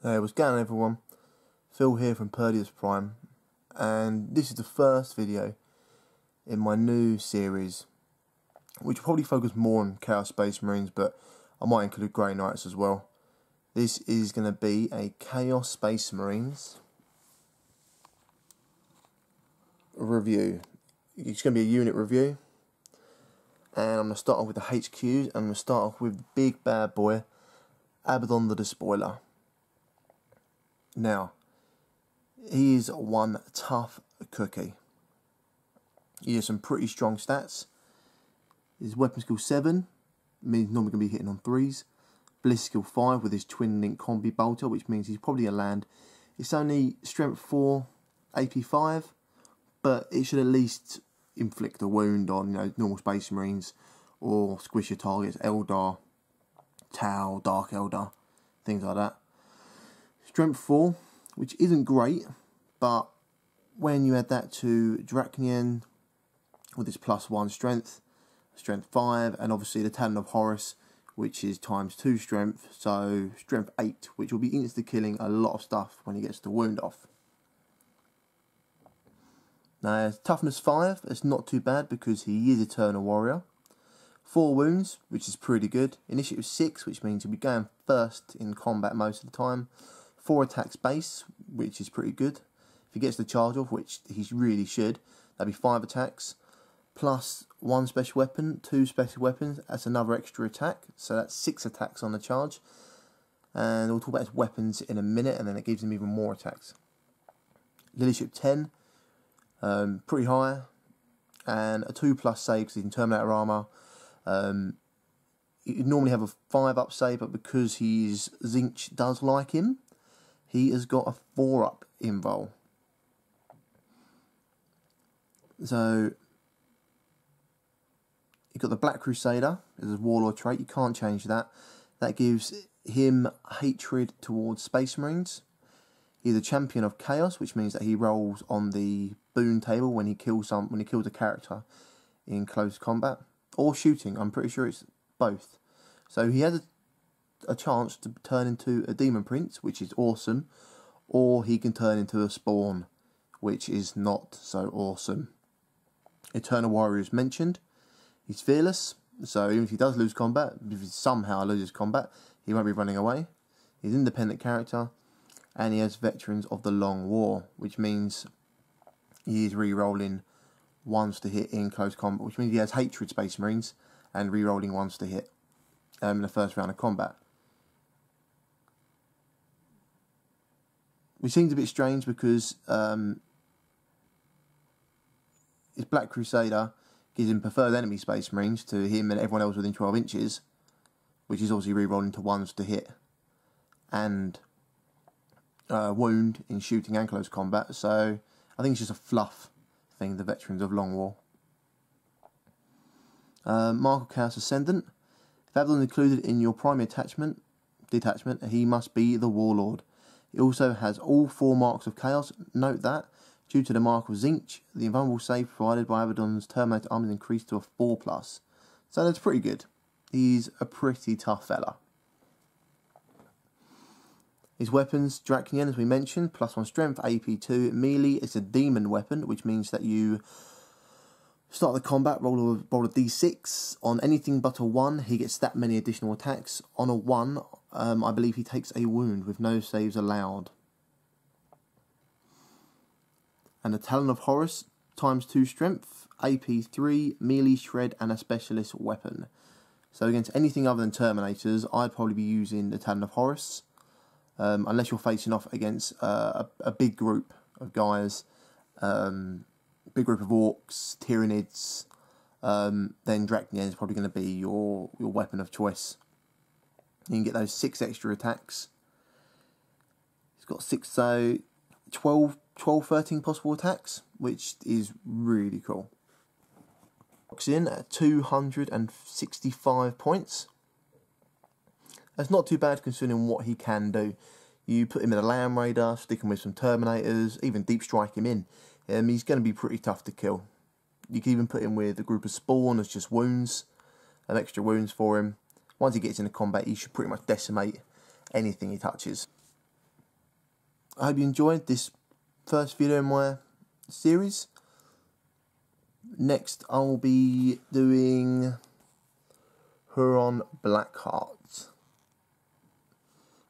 Hey, what's going on everyone? Phil here from Purdius Prime, and this is the first video in my new series, which will probably focus more on Chaos Space Marines, but I might include Grey Knights as well. This is going to be a Chaos Space Marines review. It's going to be a unit review, and I'm going to start off with the HQs, and I'm going to start off with the big bad boy, Abaddon the Despoiler. Now, he is one tough cookie. He has some pretty strong stats. His weapon skill 7 means normally going to be hitting on 3s. Bliss skill 5 with his twin link combi bolter, which means he's probably a land. It's only strength 4, AP 5, but it should at least inflict a wound on normal Space Marines or squish your targets, Eldar, Tau, Dark Eldar, things like that. Strength 4, which isn't great, but when you add that to Dracnian with its +1 strength, strength 5, and obviously the Talon of Horus, which is ×2 strength, so strength 8, which will be insta-killing a lot of stuff when he gets the wound off. Now, toughness 5, it's not too bad because he is Eternal Warrior. 4 wounds, which is pretty good. Initiative 6, which means he'll be going first in combat most of the time. 4 attacks base, which is pretty good. If he gets the charge off, which he really should, that'd be 5 attacks. Plus 1 special weapon, 2 special weapons, that's another extra attack. So that's 6 attacks on the charge. And we'll talk about his weapons in a minute, and then it gives him even more attacks. Leadership 10, pretty high. And a 2+ save because he can Terminator armor. You'd normally have a 5 up save, but because Tzeentch does like him, he has got a 4 up invul. So you've got the Black Crusader as a warlord trait. You can't change that. That gives him hatred towards Space Marines. He's a champion of chaos, which means that he rolls on the boon table when he kills a character in close combat or shooting. I'm pretty sure it's both. So he has a chance to turn into a Demon Prince, which is awesome, or he can turn into a Spawn, which is not so awesome. Eternal Warrior is mentioned. He's fearless, so even if he does lose combat, if he somehow loses combat, he won't be running away. He's an independent character, and he has Veterans of the Long War, which means he is re-rolling 1s to hit in close combat, which means he has hatred Space Marines and re-rolling 1s to hit in the first round of combat. Which seems a bit strange because his Black Crusader gives him preferred enemy Space Marines to him and everyone else within 12 inches, which is obviously re-rolling to 1s to hit and wound in shooting and close combat. So I think it's just a fluff thing, the Veterans of Long War. Mark of Chaos Ascendant. If Abaddon is included in your primary detachment, he must be the Warlord. He also has all 4 marks of Chaos. Note that, due to the mark of Tzeentch, the invulnerable save provided by Abaddon's Terminator arm is increased to a 4+. So that's pretty good. He's a pretty tough fella. His weapons, Dracnian, as we mentioned, +1 strength, AP 2, melee. It's a demon weapon, which means that you start the combat, roll a d6. On anything but a 1, he gets that many additional attacks. On a 1, I believe he takes a wound with no saves allowed. And the Talon of Horus, ×2 strength, AP 3, melee, shred, and a specialist weapon. So against anything other than Terminators, I'd probably be using the Talon of Horus. Unless you're facing off against a big group of guys, big group of orcs, Tyranids, then Dracnian is probably going to be your weapon of choice. You can get those 6 extra attacks. He's got 6, so 12, 13 possible attacks, which is really cool. Box in at 265 points. That's not too bad considering what he can do. You put him in a Land Raider, stick him with some Terminators, even deep strike him in. He's going to be pretty tough to kill. You can even put him with a group of Spawn as just wounds, extra wounds for him. Once he gets into combat, he should pretty much decimate anything he touches. I hope you enjoyed this first video in my series. Next, I'll be doing Huron Blackheart.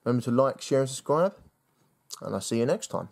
Remember to like, share and subscribe, and I'll see you next time.